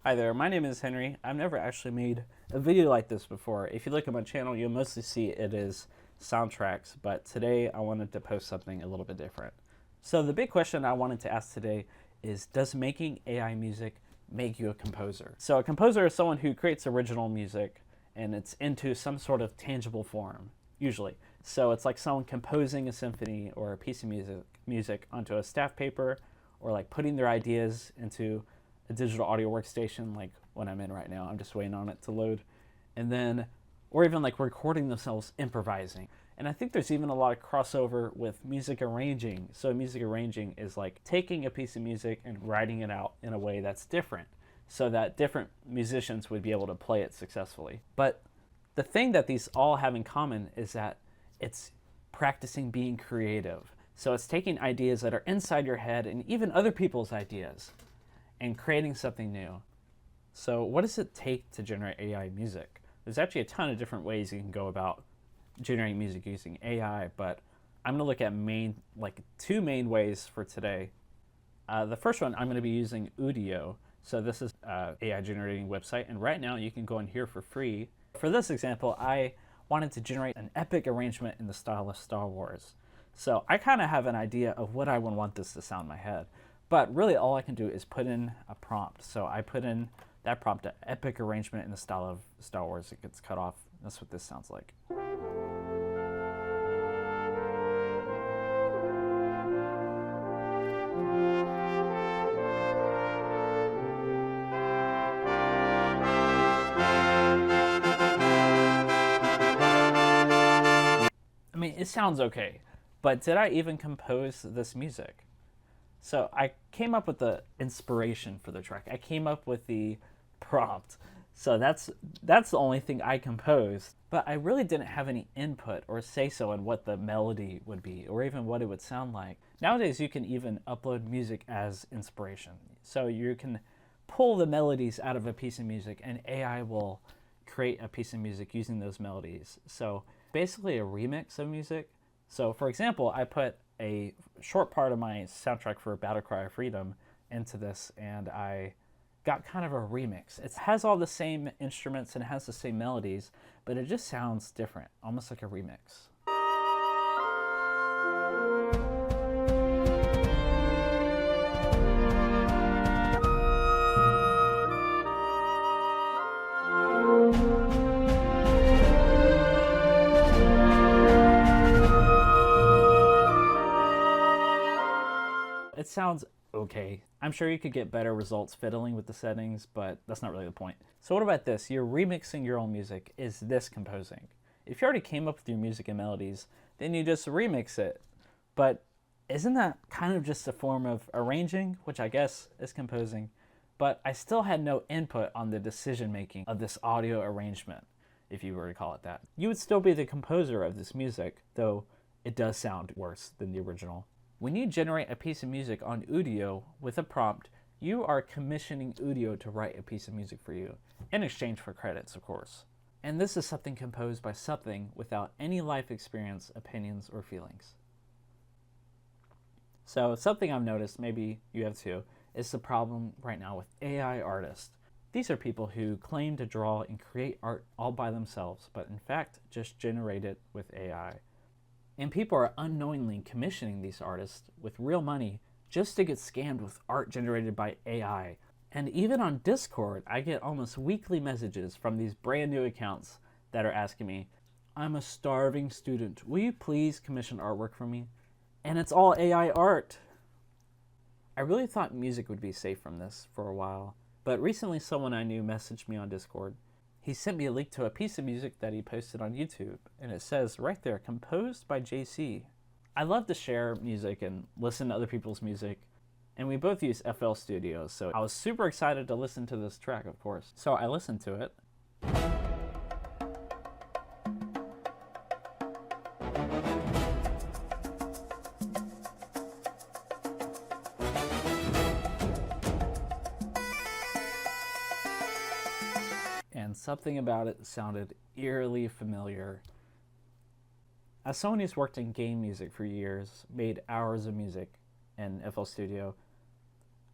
Hi there, my name is Henry. I've never actually made a video like this before. If you look at my channel, you'll mostly see it is soundtracks, but today I wanted to post something a little bit different. So the big question I wanted to ask today is, does making AI music make you a composer? So a composer is someone who creates original music and it's into some sort of tangible form, usually. So it's like someone composing a symphony or a piece of music onto a staff paper, or like putting their ideas into a digital audio workstation like what I'm in right now. I'm just waiting on it to load. And then, or even like recording themselves improvising. And I think there's even a lot of crossover with music arranging. So music arranging is like taking a piece of music and writing it out in a way that's different, so that different musicians would be able to play it successfully. But the thing that these all have in common is that it's practicing being creative. So it's taking ideas that are inside your head and even other people's ideas and creating something new. So what does it take to generate AI music? There's actually a ton of different ways you can go about generating music using AI, but I'm going to look at two main ways for today. The first one, I'm going to be using Udio. So this is an AI generating website, and right now you can go in here for free. For this example, I wanted to generate an epic arrangement in the style of Star Wars. So I kind of have an idea of what I would want this to sound in my head. But really all I can do is put in a prompt. So I put in that prompt, an epic arrangement in the style of Star Wars. It gets cut off. That's what this sounds like. I mean, it sounds okay, but did I even compose this music? So I came up with the inspiration for the track. I came up with the prompt. So that's the only thing I composed. But I really didn't have any input or say so in what the melody would be or even what it would sound like. Nowadays you can even upload music as inspiration. So you can pull the melodies out of a piece of music and AI will create a piece of music using those melodies. So basically a remix of music. So for example, I put a short part of my soundtrack for Battle Cry of Freedom into this, and I got kind of a remix. It has all the same instruments and it has the same melodies, but it just sounds different, almost like a remix. It sounds okay. I'm sure you could get better results fiddling with the settings, but that's not really the point. So what about this? You're remixing your own music. Is this composing? If you already came up with your music and melodies, then you just remix it. But isn't that kind of just a form of arranging, which I guess is composing? But I still had no input on the decision making of this audio arrangement, if you were to call it that. You would still be the composer of this music, though it does sound worse than the original. When you generate a piece of music on Udio with a prompt, you are commissioning Udio to write a piece of music for you, in exchange for credits, of course. And this is something composed by something without any life experience, opinions, or feelings. So something I've noticed, maybe you have too, is the problem right now with AI artists. These are people who claim to draw and create art all by themselves, but in fact just generate it with AI. And people are unknowingly commissioning these artists with real money just to get scammed with art generated by AI. And even on Discord, I get almost weekly messages from these brand new accounts that are asking me, I'm a starving student, will you please commission artwork for me? And it's all AI art. I really thought music would be safe from this for a while, but recently someone I knew messaged me on Discord. He sent me a link to a piece of music that he posted on YouTube, and it says right there, composed by JC. I love to share music and listen to other people's music, and we both use FL Studio, so I was super excited to listen to this track, of course. So I listened to it. And something about it sounded eerily familiar. As someone who's worked in game music for years, made hours of music in FL Studio,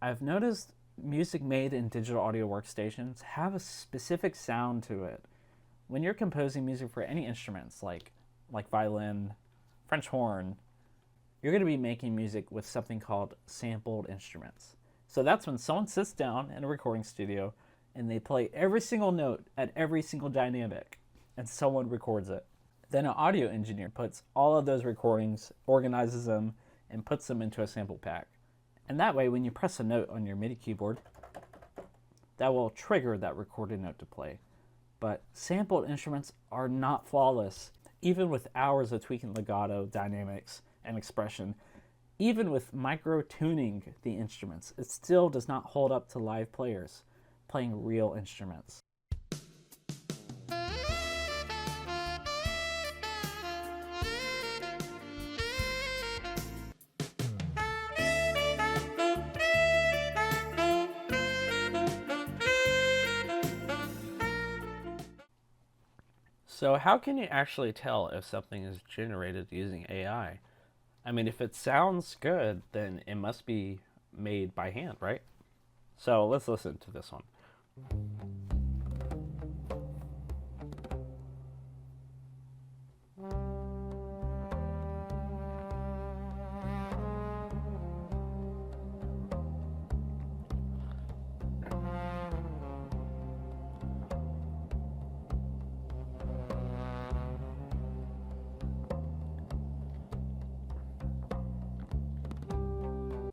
I've noticed music made in digital audio workstations have a specific sound to it. When you're composing music for any instruments like violin, French horn, you're going to be making music with something called sampled instruments. So that's when someone sits down in a recording studio and they play every single note at every single dynamic, and someone records it. Then an audio engineer puts all of those recordings, organizes them, and puts them into a sample pack. And that way, when you press a note on your MIDI keyboard, that will trigger that recorded note to play. But sampled instruments are not flawless. Even with hours of tweaking legato, dynamics, and expression, even with micro-tuning the instruments, it still does not hold up to live players playing real instruments. So how can you actually tell if something is generated using AI? I mean, if it sounds good, then it must be made by hand, right? So let's listen to this one.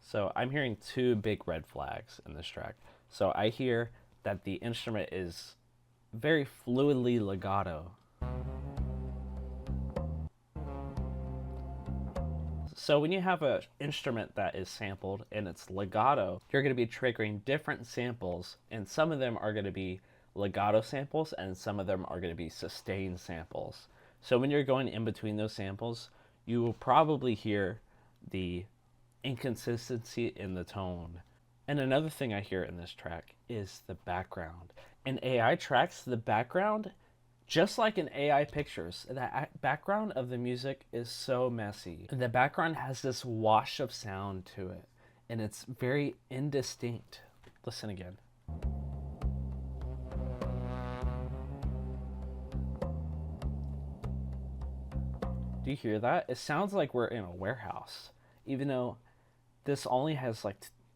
So I'm hearing two big red flags in this track. So I hear that the instrument is very fluidly legato. So when you have an instrument that is sampled and it's legato, you're going to be triggering different samples, and some of them are going to be legato samples and some of them are going to be sustained samples. So when you're going in between those samples, you will probably hear the inconsistency in the tone. And another thing I hear in this track is the background. In AI tracks, the background, just like in AI pictures, the background of the music is so messy. And the background has this wash of sound to it, and it's very indistinct. Listen again. Do you hear that? It sounds like we're in a warehouse, even though this only has like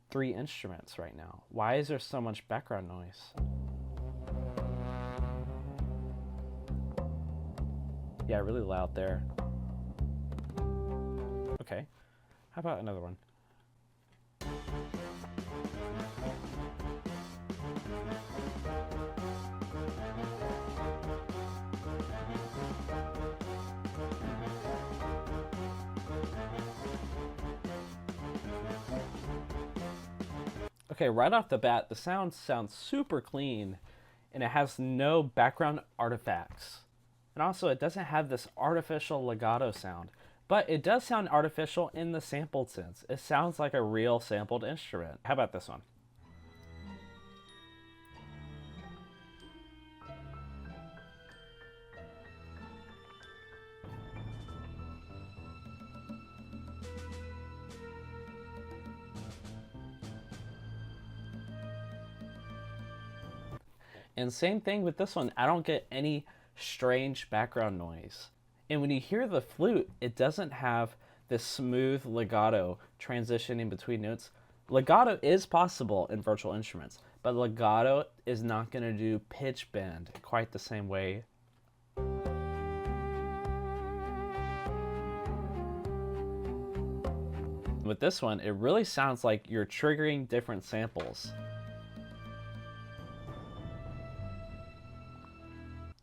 3 instruments right now. Why is there so much background noise? Yeah, really loud there. Okay, how about another one? Okay, right off the bat, the sound sounds super clean and it has no background artifacts. And also, it doesn't have this artificial legato sound, but it does sound artificial in the sampled sense. It sounds like a real sampled instrument. How about this one? And same thing with this one. I don't get any strange background noise. And when you hear the flute, it doesn't have this smooth legato transitioning between notes. Legato is possible in virtual instruments, but legato is not going to do pitch bend quite the same way. With this one, it really sounds like you're triggering different samples.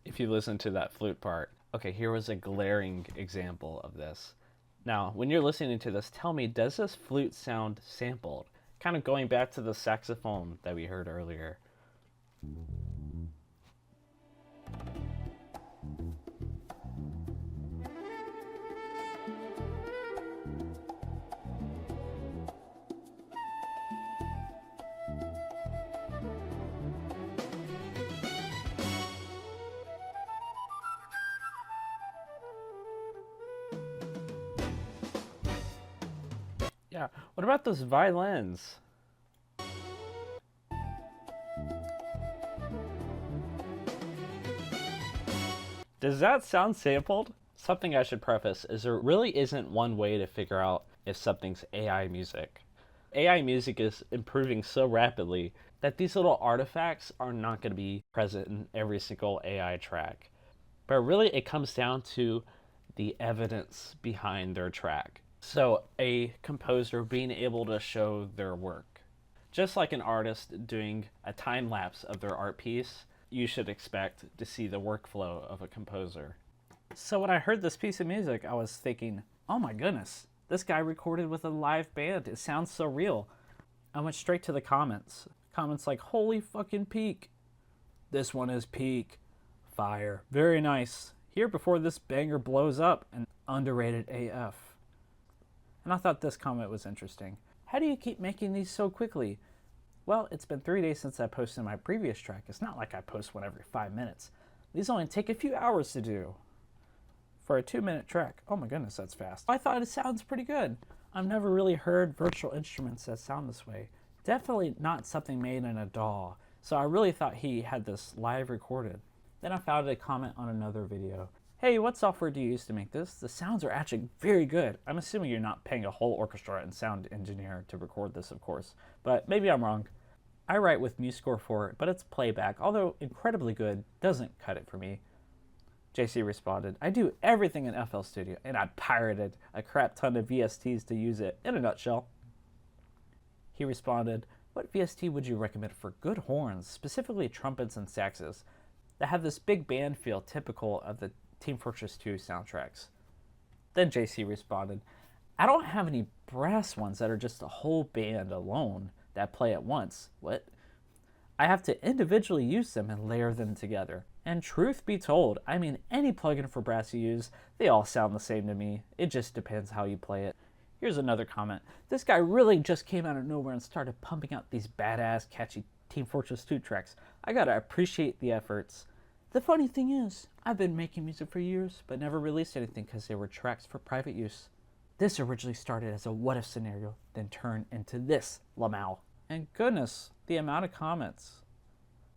If you listen to that flute part. Okay, here was a glaring example of this. Now, when you're listening to this, tell me, does this flute sound sampled? Kind of going back to the saxophone that we heard earlier. Yeah, what about those violins? Does that sound sampled? Something I should preface is there really isn't one way to figure out if something's AI music. AI music is improving so rapidly that these little artifacts are not going to be present in every single AI track. But really, it comes down to the evidence behind their track. So, a composer being able to show their work. Just like an artist doing a time lapse of their art piece, you should expect to see the workflow of a composer. So, when I heard this piece of music, I was thinking, oh my goodness, this guy recorded with a live band. It sounds so real. I went straight to the comments. Comments like, holy fucking peak. This one is peak. Fire. Very nice. Here before this banger blows up, and underrated AF. And I thought this comment was interesting. How do you keep making these so quickly? Well, it's been 3 days since I posted my previous track. It's not like I post one every 5 minutes. These only take a few hours to do. For a 2-minute track. Oh my goodness, that's fast. I thought it sounds pretty good. I've never really heard virtual instruments that sound this way. Definitely not something made in a DAW. So I really thought he had this live recorded. Then I found a comment on another video. Hey, what software do you use to make this? The sounds are actually very good. I'm assuming you're not paying a whole orchestra and sound engineer to record this, of course. But maybe I'm wrong. I write with MuseScore for it, but its playback, although incredibly good, doesn't cut it for me. JC responded, I do everything in FL Studio, and I pirated a crap ton of VSTs to use it, in a nutshell. He responded, what VST would you recommend for good horns, specifically trumpets and saxes, that have this big band feel typical of the Team Fortress 2 soundtracks? Then JC responded, I don't have any brass ones that are just a whole band alone that play at once. What? I have to individually use them and layer them together. And truth be told, I mean, any plugin for brass you use, they all sound the same to me. It just depends how you play it. Here's another comment. This guy really just came out of nowhere and started pumping out these badass, catchy Team Fortress 2 tracks. I gotta appreciate the efforts. The funny thing is, I've been making music for years, but never released anything because they were tracks for private use. This originally started as a what-if scenario, then turned into this, Lamau. And goodness, the amount of comments.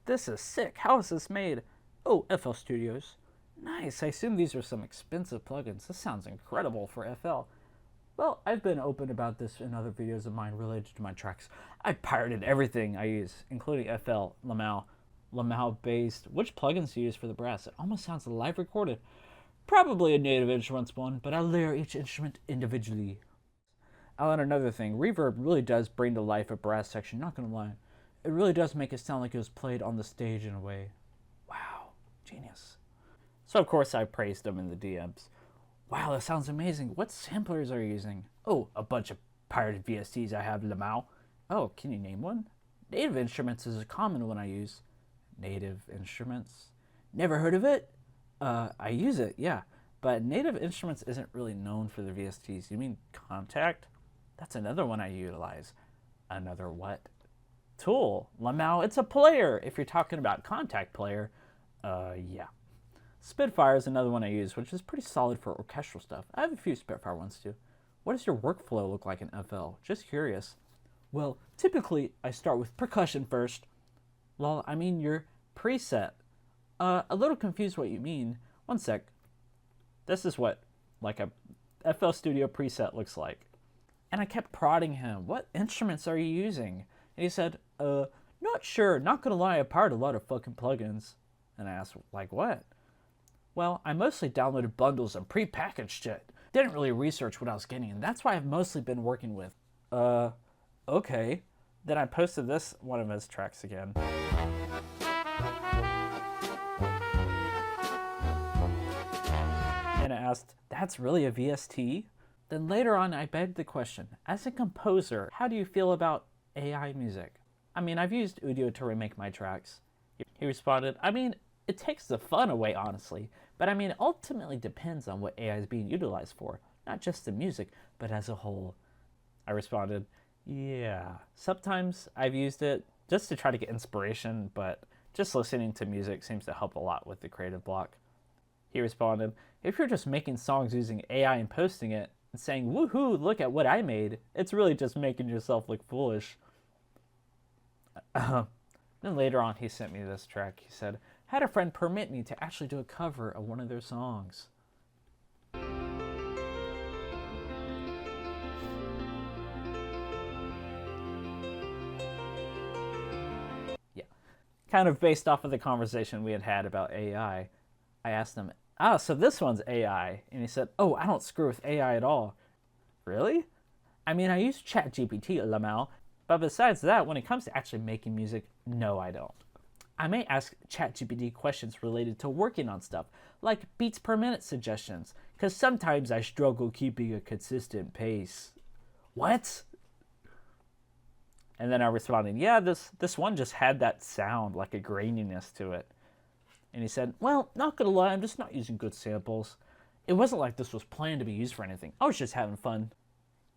This is sick. How is this made? Oh, FL Studios. Nice. I assume these are some expensive plugins. This sounds incredible for FL. Well, I've been open about this in other videos of mine related to my tracks. I pirated everything I use, including FL, Lamau based. Which plugins do you use for the brass? It almost sounds live recorded. Probably a Native Instruments one, but I layer each instrument individually. I'll add another thing. Reverb really does bring to life a brass section, not gonna lie. It really does make it sound like it was played on the stage in a way. Wow, genius. So of course I praised him in the DMs. Wow, that sounds amazing. What samplers are you using? Oh, a bunch of pirated VSTs I have, Lamau. Oh, can you name one? Native Instruments is a common one I use. Native Instruments? Never heard of it? I use it, yeah. But Native Instruments isn't really known for the VSTs. You mean Contact? That's another one I utilize. Another what? Tool. Lamau, it's a player. If you're talking about Contact player, yeah. Spitfire is another one I use, which is pretty solid for orchestral stuff. I have a few Spitfire ones too. What does your workflow look like in FL? Just curious. Well, typically I start with percussion first. Lol, I mean your preset. A little confused what you mean. One sec. This is what like a FL Studio preset looks like. And I kept prodding him. What instruments are you using? And he said, not sure. Not gonna lie, I pirated a lot of fucking plugins. And I asked, like what? Well, I mostly downloaded bundles and prepackaged shit. Didn't really research what I was getting, and that's why I've mostly been working with. Okay. Then I posted this one of his tracks again. And I asked, that's really a VST? Then later on, I begged the question, as a composer, how do you feel about AI music? I mean, I've used Udio to remake my tracks. He responded, I mean, it takes the fun away, honestly. But I mean, it ultimately depends on what AI is being utilized for. Not just the music, but as a whole. I responded, yeah. Sometimes I've used it just to try to get inspiration, but just listening to music seems to help a lot with the creative block. He responded, if you're just making songs using AI and posting it, and saying, woohoo, look at what I made, it's really just making yourself look foolish. Then later on, he sent me this track. He said, had a friend permit me to actually do a cover of one of their songs. Yeah. Kind of based off of the conversation we had had about AI, I asked him, so this one's AI. And he said, oh, I don't screw with AI at all. Really? I mean, I use ChatGPT, Lamau, but besides that, when it comes to actually making music, no, I don't. I may ask ChatGPT questions related to working on stuff, like beats per minute suggestions, because sometimes I struggle keeping a consistent pace. What? And then I responded, yeah, this one just had that sound, like a graininess to it. And he said, well, not gonna lie, I'm just not using good samples. It wasn't like this was planned to be used for anything. I was just having fun.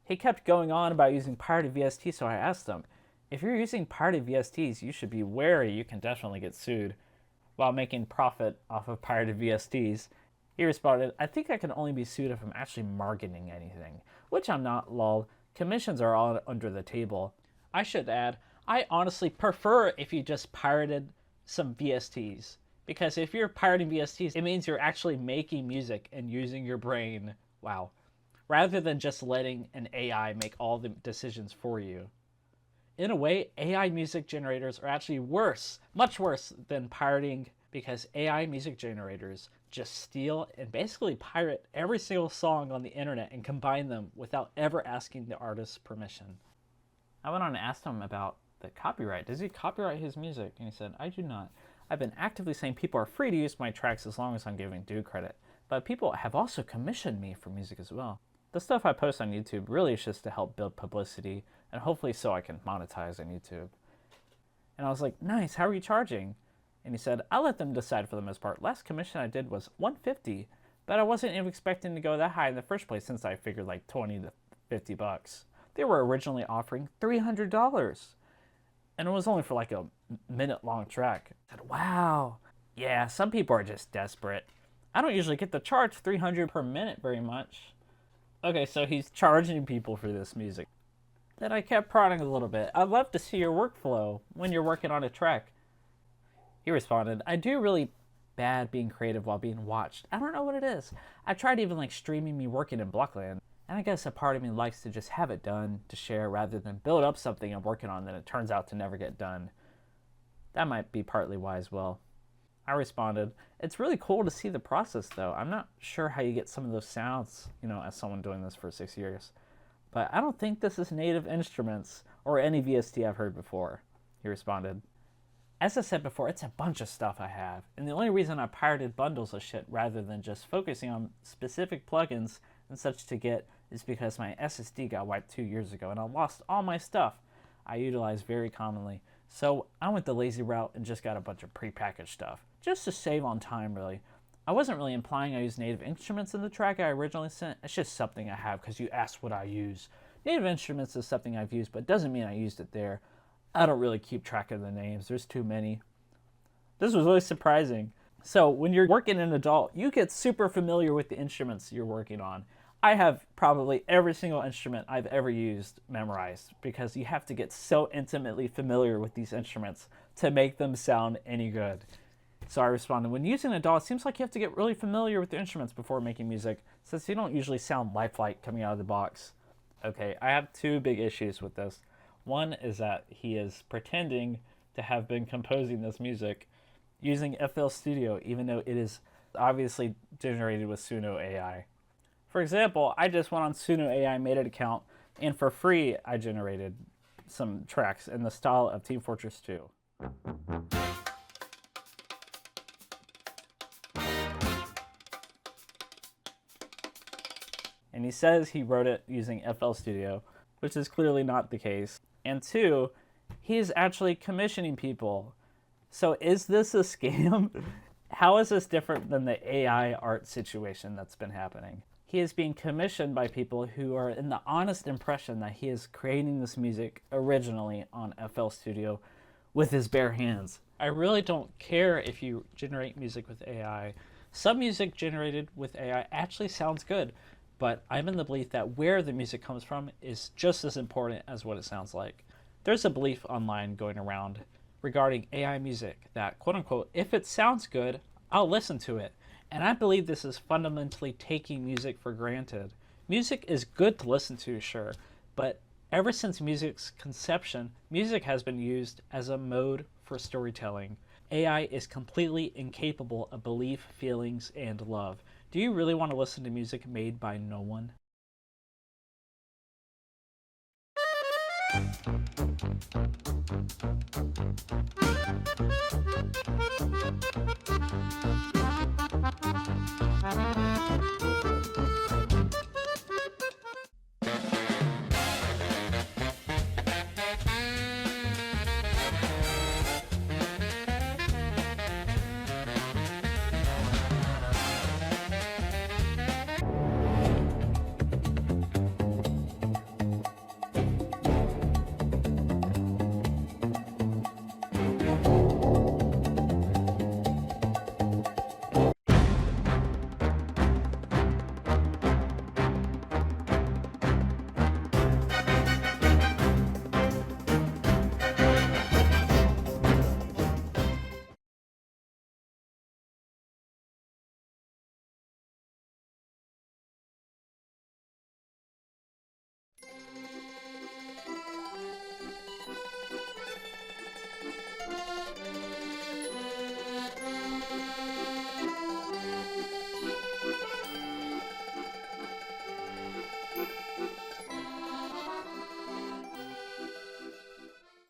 He kept going on about using pirated VSTs, so I asked him, if you're using pirated VSTs, you should be wary you can definitely get sued. While making profit off of pirated VSTs, he responded, I think I can only be sued if I'm actually marketing anything, which I'm not, lol. Commissions are all under the table. I should add, I honestly prefer if you just pirated some VSTs, because if you're pirating VSTs, it means you're actually making music and using your brain. Wow. Rather than just letting an AI make all the decisions for you. In a way, AI music generators are actually worse, much worse than pirating, because AI music generators just steal and basically pirate every single song on the internet and combine them without ever asking the artist's permission. I went on and asked him about the copyright. Does he copyright his music? And he said, I do not. I've been actively saying people are free to use my tracks as long as I'm giving due credit. But people have also commissioned me for music as well. The stuff I post on YouTube really is just to help build publicity and hopefully so I can monetize on YouTube. And I was like, nice, how are you charging? And he said, I'll let them decide for the most part. Last commission I did was $150, but I wasn't even expecting to go that high in the first place since I figured like 20 to 50 bucks. They were originally offering $300. And it was only for like a minute-long track. I said, wow. Yeah, some people are just desperate. I don't usually get to charge $300 per minute very much. Okay, so he's charging people for this music. Then I kept prodding a little bit. I'd love to see your workflow when you're working on a track. He responded, I do really bad being creative while being watched. I don't know what it is. I tried even like streaming me working in Blockland. And I guess a part of me likes to just have it done to share rather than build up something I'm working on that it turns out to never get done. That might be partly why as well. I responded, it's really cool to see the process though. I'm not sure how you get some of those sounds, as someone doing this for 6 years. But I don't think this is native instruments or any VST I've heard before. He responded, as I said before, it's a bunch of stuff I have. And the only reason I pirated bundles of shit rather than just focusing on specific plugins and such to get is because my SSD got wiped 2 years ago and I lost all my stuff I utilize very commonly. So I went the lazy route and just got a bunch of prepackaged stuff, just to save on time really. I wasn't really implying I use native instruments in the track I originally sent. It's just something I have because you asked what I use. Native instruments is something I've used, but doesn't mean I used it there. I don't really keep track of the names. There's too many. This was really surprising. So when you're working in adult, you get super familiar with the instruments you're working on. I have probably every single instrument I've ever used memorized because you have to get so intimately familiar with these instruments to make them sound any good. So I responded, when using a DAW, it seems like you have to get really familiar with the instruments before making music, since you don't usually sound lifelike coming out of the box. Okay, I have two big issues with this. One is that he is pretending to have been composing this music using FL Studio, even though it is obviously generated with Suno AI. For example, I just went on Suno AI, made an account, and for free I generated some tracks in the style of Team Fortress 2. And he says he wrote it using FL Studio, which is clearly not the case. And two, he's actually commissioning people. So is this a scam? How is this different than the AI art situation that's been happening? He is being commissioned by people who are in the honest impression that he is creating this music originally on FL Studio with his bare hands. I really don't care if you generate music with AI. Some music generated with AI actually sounds good, but I'm in the belief that where the music comes from is just as important as what it sounds like. There's a belief online going around regarding AI music that, quote unquote, if it sounds good, I'll listen to it. And I believe this is fundamentally taking music for granted. Music is good to listen to, sure, but ever since music's conception, music has been used as a mode for storytelling. AI is completely incapable of belief, feelings, and love. Do you really want to listen to music made by no one?